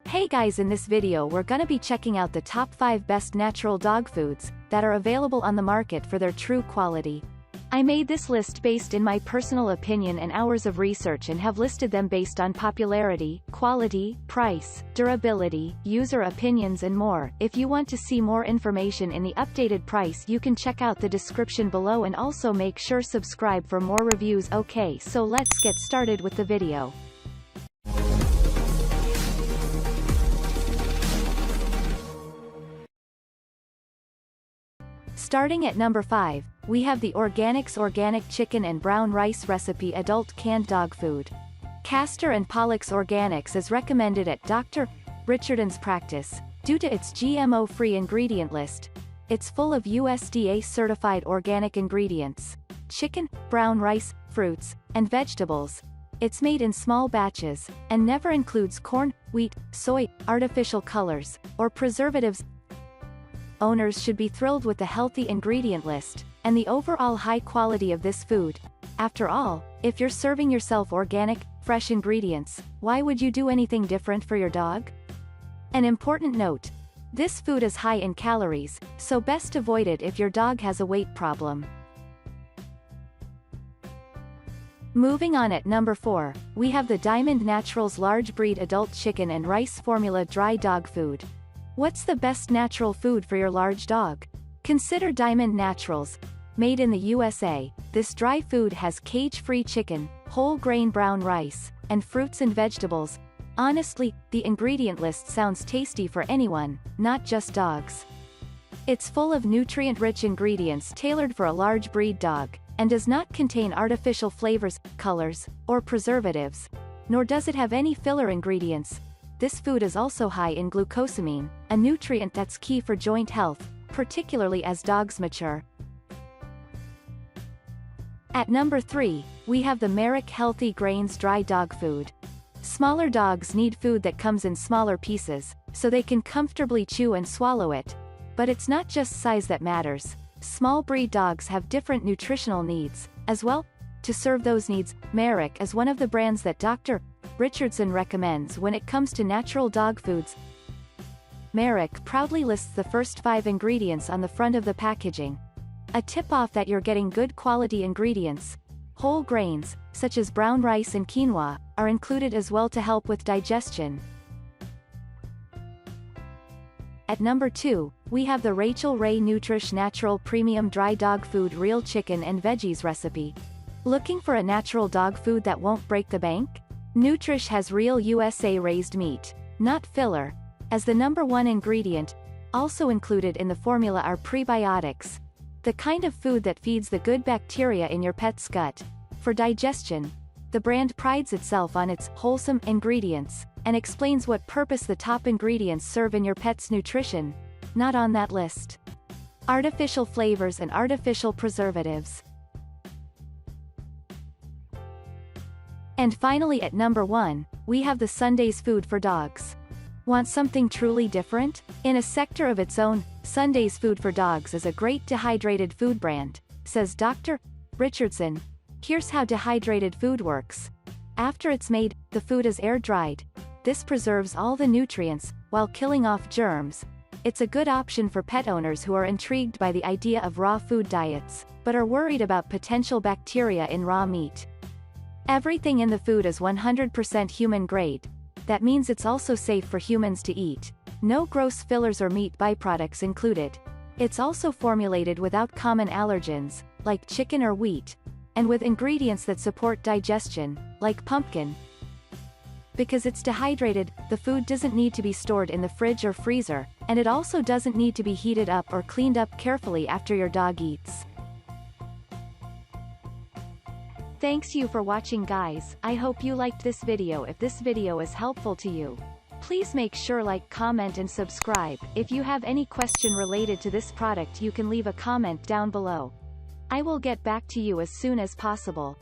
Hey guys, in this video we're gonna be checking out the top 5 best natural dog foods that are available on the market for their true quality. I made this list based in my personal opinion and hours of research and have listed them based on popularity, quality, price, durability, user opinions and more. If you want to see more information in the updated price, you can check out the description below and also make sure subscribe for more reviews. Okay, so let's get started with the video. Starting at number 5, we have the Organics Organic Chicken and Brown Rice Recipe Adult Canned Dog Food. Castor and Pollux Organics is recommended at Dr. Richardson's practice, due to its GMO-free ingredient list. It's full of USDA-certified organic ingredients, chicken, brown rice, fruits, and vegetables. It's made in small batches, and never includes corn, wheat, soy, artificial colors, or preservatives. Owners should be thrilled with the healthy ingredient list, and the overall high quality of this food. After all, if you're serving yourself organic, fresh ingredients, why would you do anything different for your dog? An important note: this food is high in calories, so best avoid it if your dog has a weight problem. Moving on, at number 4, we have the Diamond Naturals Large Breed Adult Chicken and Rice Formula Dry Dog Food. What's the best natural food for your large dog? Consider Diamond Naturals. Made in the USA, this dry food has cage-free chicken, whole-grain brown rice, and fruits and vegetables. Honestly, the ingredient list sounds tasty for anyone, not just dogs. It's full of nutrient-rich ingredients tailored for a large breed dog, and does not contain artificial flavors, colors, or preservatives. Nor does it have any filler ingredients. This food is also high in glucosamine, a nutrient that's key for joint health, particularly as dogs mature. At number 3, we have the Merrick Healthy Grains Dry Dog Food. Smaller dogs need food that comes in smaller pieces, so they can comfortably chew and swallow it. But it's not just size that matters. Small breed dogs have different nutritional needs, as well. To serve those needs, Merrick is one of the brands that Dr. Richardson recommends when it comes to natural dog foods. Merrick proudly lists the first 5 ingredients on the front of the packaging. A tip-off that you're getting good quality ingredients. Whole grains, such as brown rice and quinoa, are included as well to help with digestion. At number 2, we have the Rachael Ray Nutrish Natural Premium Dry Dog Food Real Chicken and Veggies Recipe. Looking for a natural dog food that won't break the bank? Nutrish has real USA-raised meat, not filler, as the number 1 ingredient. Also included in the formula are prebiotics, the kind of food that feeds the good bacteria in your pet's gut. For digestion, the brand prides itself on its wholesome ingredients, and explains what purpose the top ingredients serve in your pet's nutrition. Not on that list. Artificial flavors and artificial preservatives. And finally, at number 1, we have the Sunday's Food for Dogs. Want something truly different? In a sector of its own, Sunday's Food for Dogs is a great dehydrated food brand, says Dr. Richardson. Here's how dehydrated food works. After it's made, the food is air-dried. This preserves all the nutrients, while killing off germs. It's a good option for pet owners who are intrigued by the idea of raw food diets, but are worried about potential bacteria in raw meat. Everything in the food is 100% human grade. That means it's also safe for humans to eat. No gross fillers or meat byproducts included. It's also formulated without common allergens, like chicken or wheat, and with ingredients that support digestion, like pumpkin. Because it's dehydrated, the food doesn't need to be stored in the fridge or freezer, and it also doesn't need to be heated up or cleaned up carefully after your dog eats. Thanks you for watching, guys. I hope you liked this video. If this video is helpful to you, please make sure like, comment and subscribe. If you have any question related to this product, you can leave a comment down below. I will get back to you as soon as possible.